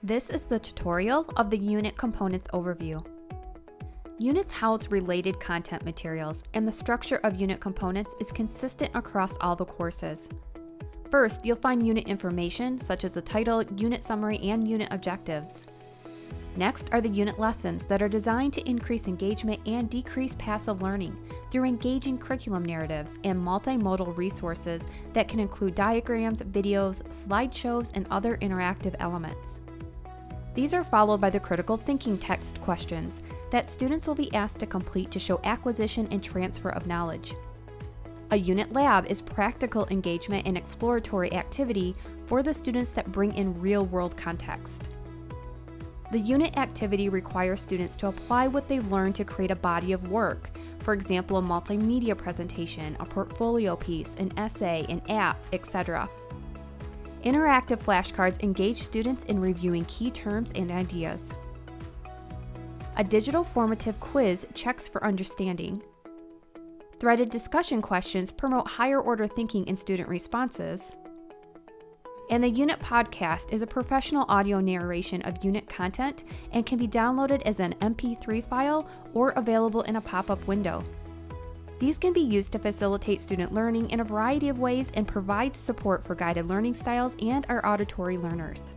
This is the tutorial of the Unit Components overview. Units house related content materials, and the structure of unit components is consistent across all the courses. First, you'll find unit information such as the title, unit summary, and unit objectives. Next are the unit lessons that are designed to increase engagement and decrease passive learning through engaging curriculum narratives and multimodal resources that can include diagrams, videos, slideshows, and other interactive elements. These are followed by the critical thinking text questions that students will be asked to complete to show acquisition and transfer of knowledge. A unit lab is practical engagement and exploratory activity for the students that bring in real-world context. The unit activity requires students to apply what they've learned to create a body of work, for example, a multimedia presentation, a portfolio piece, an essay, an app, etc. Interactive flashcards engage students in reviewing key terms and ideas. A digital formative quiz checks for understanding. Threaded discussion questions promote higher order thinking in student responses. And the Unit Podcast is a professional audio narration of unit content and can be downloaded as an MP3 file or available in a pop-up window. These can be used to facilitate student learning in a variety of ways and provide support for guided learning styles and our auditory learners.